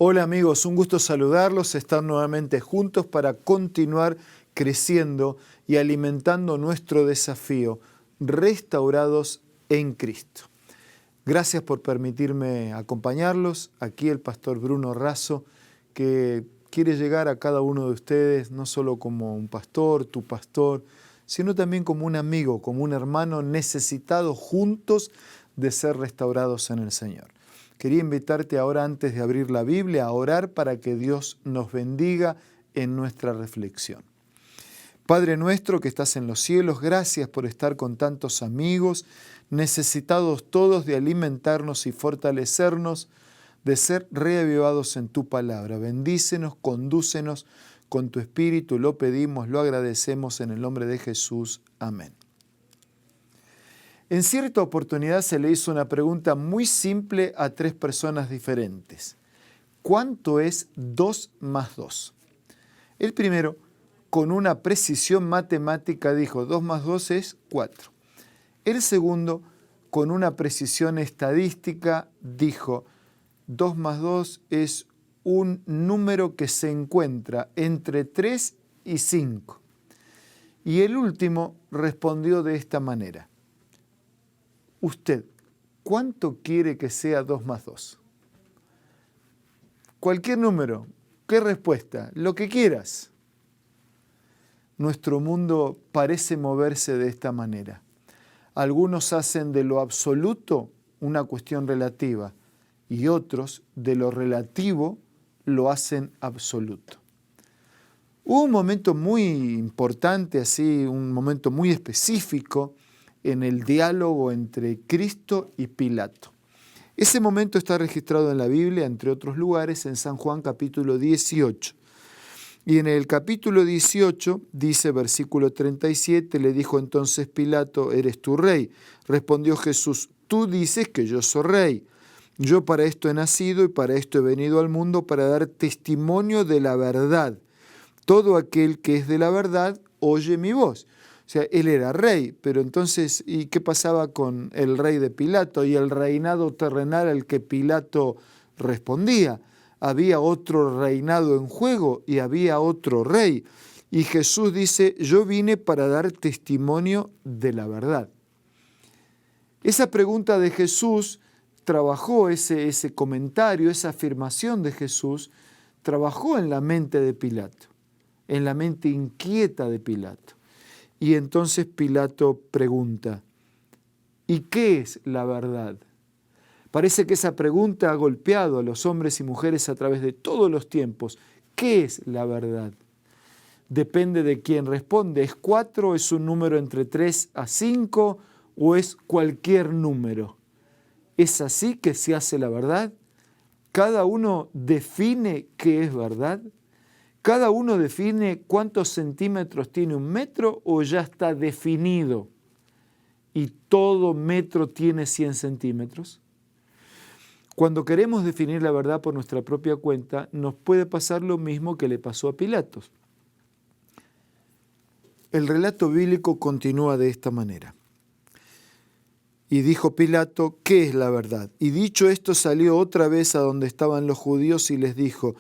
Hola amigos, un gusto saludarlos, estar nuevamente juntos para continuar creciendo y alimentando nuestro desafío, restaurados en Cristo. Gracias por permitirme acompañarlos. Aquí el pastor Bruno Razo, que quiere llegar a cada uno de ustedes, no solo como un pastor, tu pastor, sino también como un amigo, como un hermano necesitado juntos de ser restaurados en el Señor. Quería invitarte ahora, antes de abrir la Biblia, a orar para que Dios nos bendiga en nuestra reflexión. Padre nuestro que estás en los cielos, gracias por estar con tantos amigos, necesitados todos de alimentarnos y fortalecernos, de ser reavivados en tu palabra. Bendícenos, condúcenos con tu Espíritu, lo pedimos, lo agradecemos en el nombre de Jesús. Amén. En cierta oportunidad se le hizo una pregunta muy simple a 3 personas diferentes. ¿Cuánto es 2 más 2? El primero, con una precisión matemática, dijo 2 más 2 es 4. El segundo, con una precisión estadística, dijo 2 más 2 es un número que se encuentra entre 3 y 5. Y el último respondió de esta manera. Usted, ¿cuánto quiere que sea 2 más 2? Cualquier número, ¿qué respuesta? Lo que quieras. Nuestro mundo parece moverse de esta manera. Algunos hacen de lo absoluto una cuestión relativa y otros de lo relativo lo hacen absoluto. Hubo un momento muy importante, así, un momento muy específico en el diálogo entre Cristo y Pilato. Ese momento está registrado en la Biblia, entre otros lugares, en San Juan capítulo 18. Y en el capítulo 18 dice, versículo 37, le dijo entonces Pilato, ¿eres tú rey? Respondió Jesús, tú dices que yo soy rey. Yo para esto he nacido y para esto he venido al mundo, para dar testimonio de la verdad. Todo aquel que es de la verdad oye mi voz. O sea, él era rey, pero entonces, ¿y qué pasaba con el rey de Pilato y el reinado terrenal al que Pilato respondía? Había otro reinado en juego y había otro rey. Y Jesús dice, yo vine para dar testimonio de la verdad. Esa pregunta de Jesús trabajó, ese comentario, esa afirmación de Jesús, trabajó en la mente de Pilato, en la mente inquieta de Pilato. Y entonces Pilato pregunta, ¿y qué es la verdad? Parece que esa pregunta ha golpeado a los hombres y mujeres a través de todos los tiempos. ¿Qué es la verdad? Depende de quién responde. ¿Es 4? ¿Es un número entre 3 a 5? ¿O es cualquier número? ¿Es así que se hace la verdad? ¿Cada uno define qué es verdad? ¿Cada uno define cuántos centímetros tiene un metro o ya está definido y todo metro tiene 100 centímetros? Cuando queremos definir la verdad por nuestra propia cuenta, nos puede pasar lo mismo que le pasó a Pilatos. El relato bíblico continúa de esta manera. Y dijo Pilato, ¿qué es la verdad? Y dicho esto salió otra vez a donde estaban los judíos y les dijo,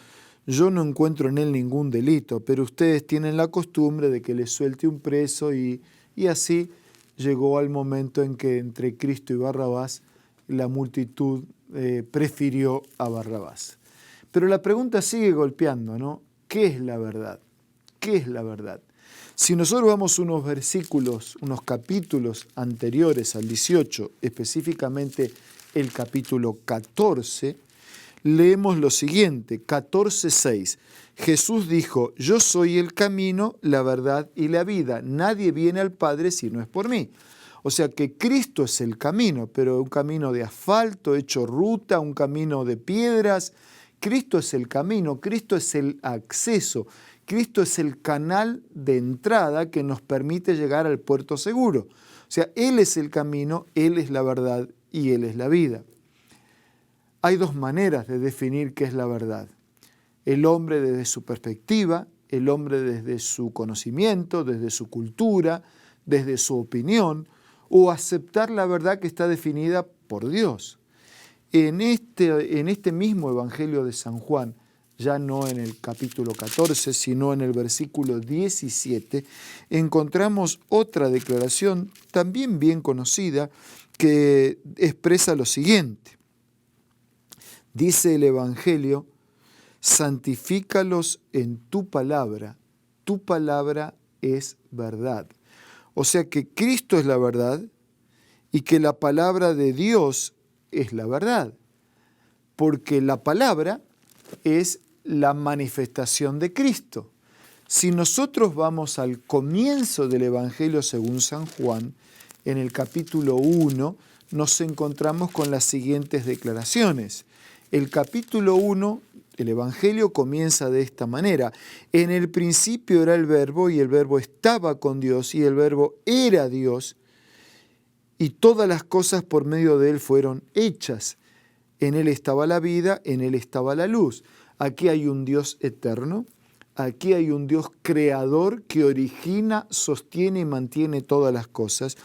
yo no encuentro en él ningún delito, pero ustedes tienen la costumbre de que les suelte un preso y así llegó al momento en que entre Cristo y Barrabás la multitud prefirió a Barrabás. Pero la pregunta sigue golpeando, ¿no? ¿Qué es la verdad? ¿Qué es la verdad? Si nosotros vamos unos versículos, unos capítulos anteriores al 18, específicamente el capítulo 14, leemos lo siguiente, 14:6. Jesús dijo, yo soy el camino, la verdad y la vida. Nadie viene al Padre si no es por mí. O sea que Cristo es el camino, pero un camino de asfalto, hecho ruta, un camino de piedras. Cristo es el camino, Cristo es el acceso, Cristo es el canal de entrada que nos permite llegar al puerto seguro. O sea, Él es el camino, Él es la verdad y Él es la vida. Hay 2 maneras de definir qué es la verdad. El hombre desde su perspectiva, el hombre desde su conocimiento, desde su cultura, desde su opinión, o aceptar la verdad que está definida por Dios. en este mismo Evangelio de San Juan, ya no en el capítulo 14, sino en el versículo 17, encontramos otra declaración también bien conocida que expresa lo siguiente. Dice el Evangelio: santifícalos en tu palabra es verdad. O sea que Cristo es la verdad y que la palabra de Dios es la verdad, porque la palabra es la manifestación de Cristo. Si nosotros vamos al comienzo del Evangelio según San Juan, en el capítulo 1, nos encontramos con las siguientes declaraciones. El capítulo 1, el Evangelio comienza de esta manera: en el principio era el Verbo, y el Verbo estaba con Dios, y el Verbo era Dios, y todas las cosas por medio de él fueron hechas. En él estaba la vida, en él estaba la luz. Aquí hay un Dios eterno, aquí hay un Dios creador que origina, sostiene y mantiene todas las cosas,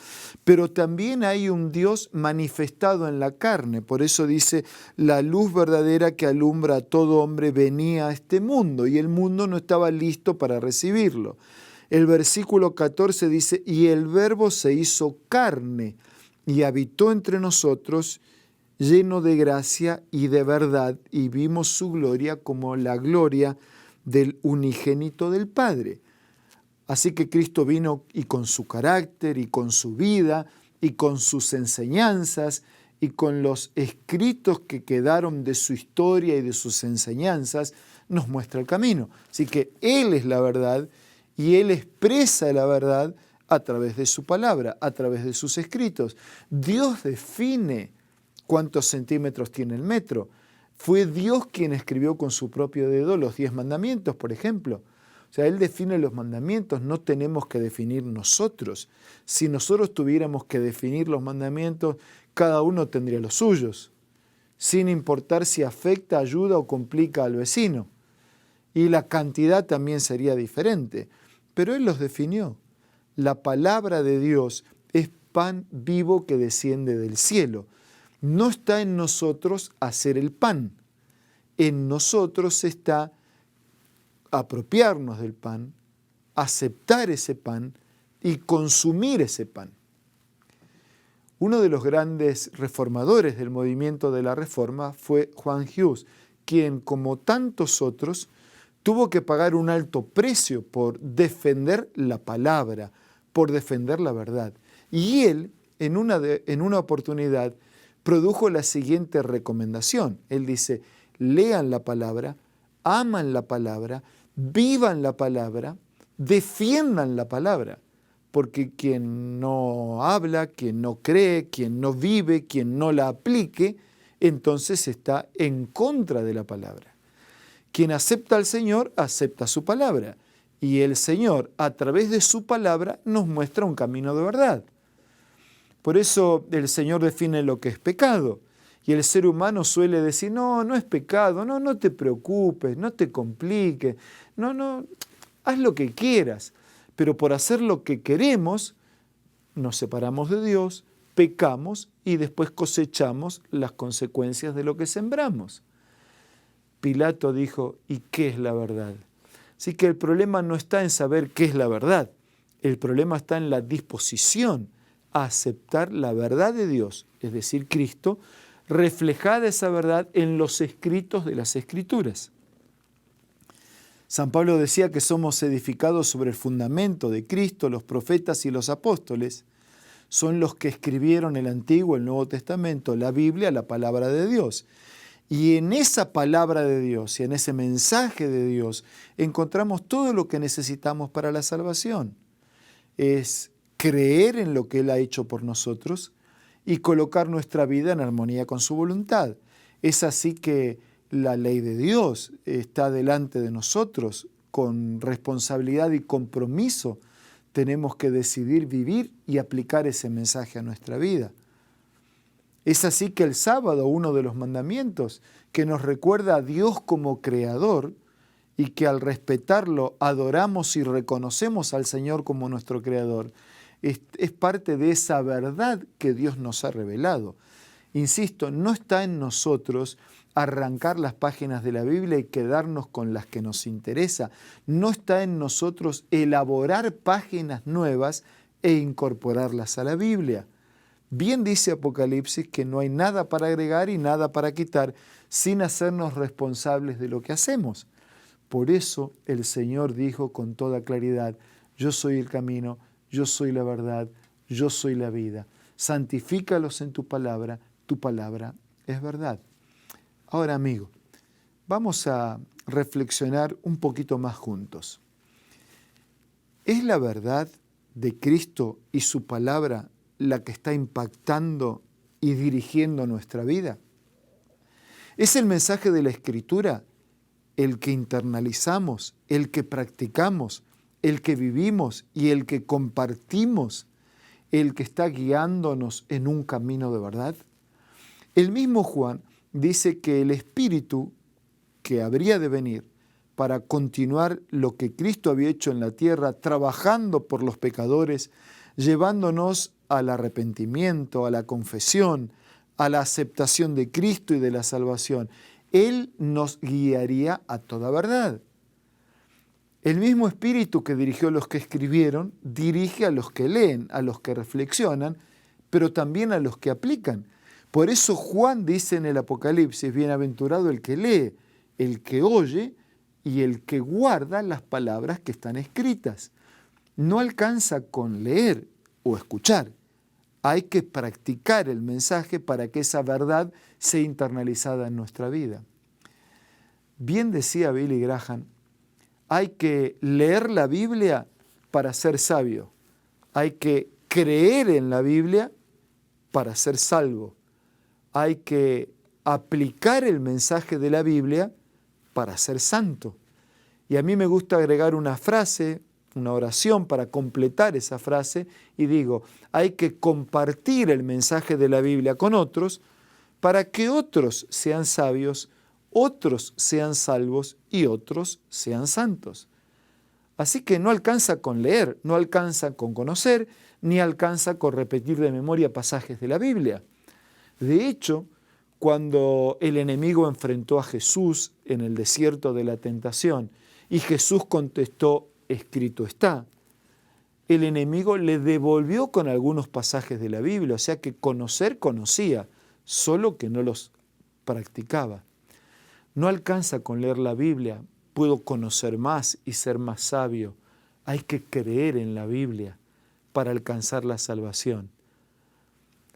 pero también hay un Dios manifestado en la carne. Por eso dice: la luz verdadera que alumbra a todo hombre venía a este mundo, y el mundo no estaba listo para recibirlo. El versículo 14 dice: y el Verbo se hizo carne y habitó entre nosotros, lleno de gracia y de verdad, y vimos su gloria como la gloria del unigénito del Padre. Así que Cristo vino, y con su carácter, y con su vida, y con sus enseñanzas, y con los escritos que quedaron de su historia y de sus enseñanzas, nos muestra el camino. Así que Él es la verdad, y Él expresa la verdad a través de su palabra, a través de sus escritos. Dios define cuántos centímetros tiene el metro. Fue Dios quien escribió con su propio dedo los 10 mandamientos, por ejemplo. O sea, Él define los mandamientos, no tenemos que definir nosotros. Si nosotros tuviéramos que definir los mandamientos, cada uno tendría los suyos, sin importar si afecta, ayuda o complica al vecino. Y la cantidad también sería diferente. Pero Él los definió. La palabra de Dios es pan vivo que desciende del cielo. No está en nosotros hacer el pan. En nosotros está apropiarnos del pan, aceptar ese pan y consumir ese pan. Uno de los grandes reformadores del movimiento de la Reforma fue Juan Hus, quien, como tantos otros, tuvo que pagar un alto precio por defender la palabra, por defender la verdad. Y él, en una oportunidad, produjo la siguiente recomendación. Él dice: lean la palabra, aman la palabra, vivan la palabra, defiendan la palabra. Porque quien no habla, quien no cree, quien no vive, quien no la aplique, entonces está en contra de la palabra. Quien acepta al Señor, acepta su palabra. Y el Señor, a través de su palabra, nos muestra un camino de verdad. Por eso el Señor define lo que es pecado. Y el ser humano suele decir: no, no es pecado, no te preocupes, no te compliques, no, haz lo que quieras. Pero por hacer lo que queremos, nos separamos de Dios, pecamos y después cosechamos las consecuencias de lo que sembramos. Pilato dijo: ¿y qué es la verdad? Así que el problema no está en saber qué es la verdad, el problema está en la disposición a aceptar la verdad de Dios, es decir, Cristo, reflejada esa verdad en los escritos de las Escrituras. San Pablo decía que somos edificados sobre el fundamento de Cristo. Los profetas y los apóstoles son los que escribieron el Antiguo, el Nuevo Testamento, la Biblia, la palabra de Dios. Y en esa palabra de Dios y en ese mensaje de Dios encontramos todo lo que necesitamos para la salvación. Es creer en lo que Él ha hecho por nosotros y colocar nuestra vida en armonía con su voluntad. Es así que la ley de Dios está delante de nosotros. Con responsabilidad y compromiso tenemos que decidir vivir y aplicar ese mensaje a nuestra vida. Es así que el sábado, uno de los mandamientos que nos recuerda a Dios como creador y que al respetarlo adoramos y reconocemos al Señor como nuestro creador, es parte de esa verdad que Dios nos ha revelado. Insisto, no está en nosotros arrancar las páginas de la Biblia y quedarnos con las que nos interesa. No está en nosotros elaborar páginas nuevas e incorporarlas a la Biblia. Bien dice Apocalipsis que no hay nada para agregar y nada para quitar sin hacernos responsables de lo que hacemos. Por eso el Señor dijo con toda claridad, yo soy el camino, yo soy la verdad, yo soy la vida. Santifícalos en tu palabra es verdad. Ahora, amigo, vamos a reflexionar un poquito más juntos. ¿Es la verdad de Cristo y su palabra la que está impactando y dirigiendo nuestra vida? ¿Es el mensaje de la Escritura el que internalizamos, el que practicamos, el que vivimos y el que compartimos, el que está guiándonos en un camino de verdad? El mismo Juan dice que el Espíritu que habría de venir para continuar lo que Cristo había hecho en la tierra, trabajando por los pecadores, llevándonos al arrepentimiento, a la confesión, a la aceptación de Cristo y de la salvación. Él nos guiaría a toda verdad. El mismo Espíritu que dirigió a los que escribieron, dirige a los que leen, a los que reflexionan, pero también a los que aplican. Por eso Juan dice en el Apocalipsis, bienaventurado el que lee, el que oye y el que guarda las palabras que están escritas. No alcanza con leer o escuchar. Hay que practicar el mensaje para que esa verdad sea internalizada en nuestra vida. Bien decía Billy Graham, hay que leer la Biblia para ser sabio. Hay que creer en la Biblia para ser salvo. Hay que aplicar el mensaje de la Biblia para ser santo. Y a mí me gusta agregar una frase, una oración para completar esa frase y digo, hay que compartir el mensaje de la Biblia con otros para que otros sean sabios, otros sean salvos y otros sean santos. Así que no alcanza con leer, no alcanza con conocer, ni alcanza con repetir de memoria pasajes de la Biblia. De hecho, cuando el enemigo enfrentó a Jesús en el desierto de la tentación y Jesús contestó, escrito está, el enemigo le devolvió con algunos pasajes de la Biblia, o sea que conocer conocía, solo que no los practicaba. No alcanza con leer la Biblia, puedo conocer más y ser más sabio. Hay que creer en la Biblia para alcanzar la salvación.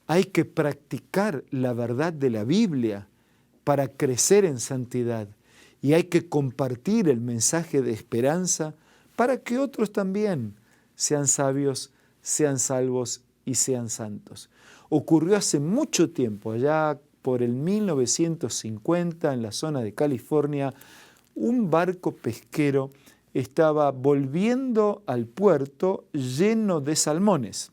Hay que practicar la verdad de la Biblia para crecer en santidad. Y hay que compartir el mensaje de esperanza para que otros también sean sabios, sean salvos y sean santos. Ocurrió hace mucho tiempo, allá por el 1950, en la zona de California, un barco pesquero estaba volviendo al puerto lleno de salmones.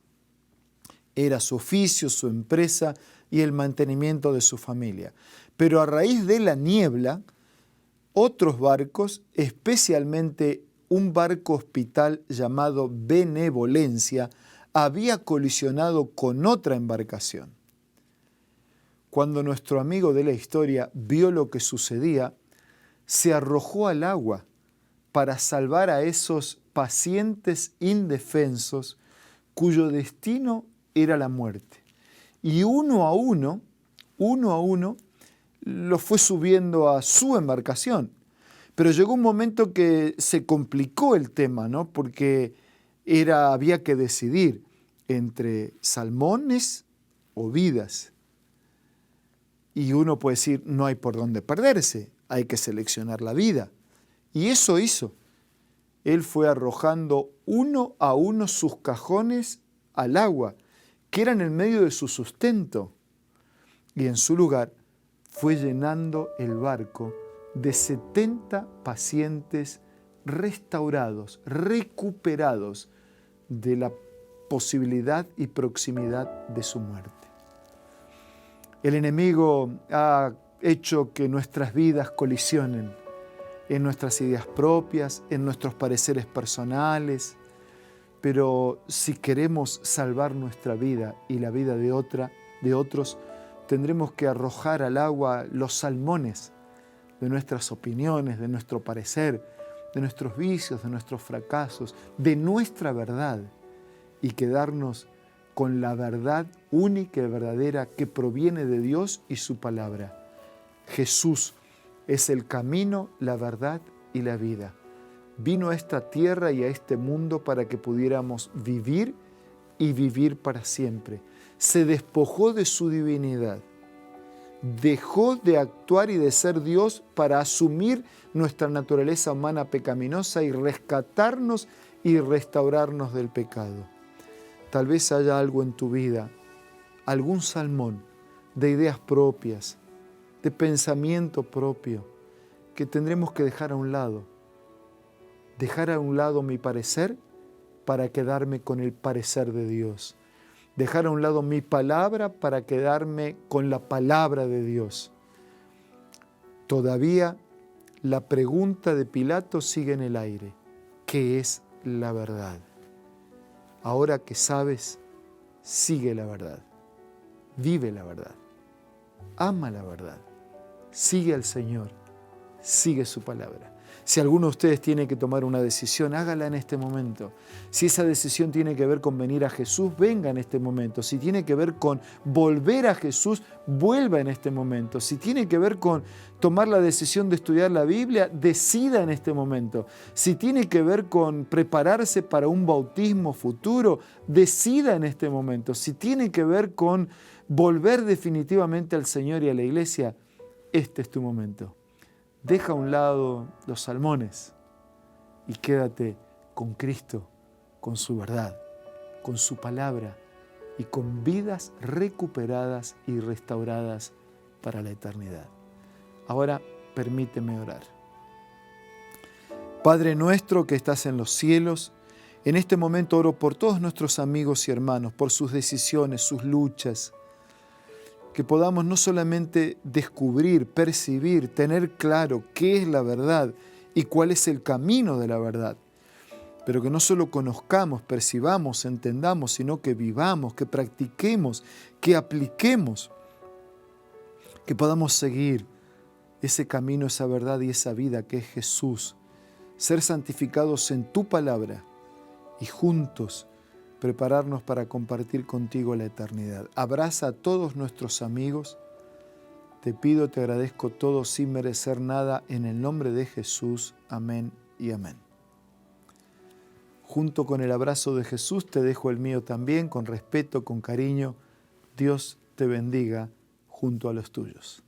Era su oficio, su empresa y el mantenimiento de su familia. Pero a raíz de la niebla, otros barcos, especialmente un barco hospital llamado Benevolencia, había colisionado con otra embarcación. Cuando nuestro amigo de la historia vio lo que sucedía, se arrojó al agua para salvar a esos pacientes indefensos cuyo destino era la muerte. Y uno a uno, lo fue subiendo a su embarcación. Pero llegó un momento que se complicó el tema, ¿no? Porque había que decidir entre salmones o vidas. Y uno puede decir, no hay por dónde perderse, hay que seleccionar la vida. Y eso hizo. Él fue arrojando uno a uno sus cajones al agua, que eran el medio de su sustento. Y en su lugar fue llenando el barco de 70 pacientes restaurados, recuperados de la posibilidad y proximidad de su muerte. El enemigo ha hecho que nuestras vidas colisionen en nuestras ideas propias, en nuestros pareceres personales, pero si queremos salvar nuestra vida y la vida de otros, tendremos que arrojar al agua los salmones de nuestras opiniones, de nuestro parecer, de nuestros vicios, de nuestros fracasos, de nuestra verdad, y quedarnos con la verdad única y verdadera que proviene de Dios y su palabra. Jesús es el camino, la verdad y la vida. Vino a esta tierra y a este mundo para que pudiéramos vivir y vivir para siempre. Se despojó de su divinidad. Dejó de actuar y de ser Dios para asumir nuestra naturaleza humana pecaminosa y rescatarnos y restaurarnos del pecado. Tal vez haya algo en tu vida, algún salmón de ideas propias, de pensamiento propio, que tendremos que dejar a un lado. Dejar a un lado mi parecer para quedarme con el parecer de Dios. Dejar a un lado mi palabra para quedarme con la palabra de Dios. Todavía la pregunta de Pilato sigue en el aire. ¿Qué es la verdad? Ahora que sabes, sigue la verdad. Vive la verdad. Ama la verdad. Sigue al Señor. Sigue su palabra. Si alguno de ustedes tiene que tomar una decisión, hágala en este momento. Si esa decisión tiene que ver con venir a Jesús, venga en este momento. Si tiene que ver con volver a Jesús, vuelva en este momento. Si tiene que ver con tomar la decisión de estudiar la Biblia, decida en este momento. Si tiene que ver con prepararse para un bautismo futuro, decida en este momento. Si tiene que ver con volver definitivamente al Señor y a la iglesia, este es tu momento. Deja a un lado los salmones y quédate con Cristo, con su verdad, con su palabra y con vidas recuperadas y restauradas para la eternidad. Ahora permíteme orar. Padre nuestro que estás en los cielos, en este momento oro por todos nuestros amigos y hermanos, por sus decisiones, sus luchas, que podamos no solamente descubrir, percibir, tener claro qué es la verdad y cuál es el camino de la verdad, pero que no solo conozcamos, percibamos, entendamos, sino que vivamos, que practiquemos, que apliquemos, que podamos seguir ese camino, esa verdad y esa vida que es Jesús, ser santificados en tu palabra y juntos prepararnos para compartir contigo la eternidad. Abraza a todos nuestros amigos. Te pido, te agradezco todo sin merecer nada. En el nombre de Jesús. Amén y amén. Junto con el abrazo de Jesús te dejo el mío también, con respeto, con cariño. Dios te bendiga junto a los tuyos.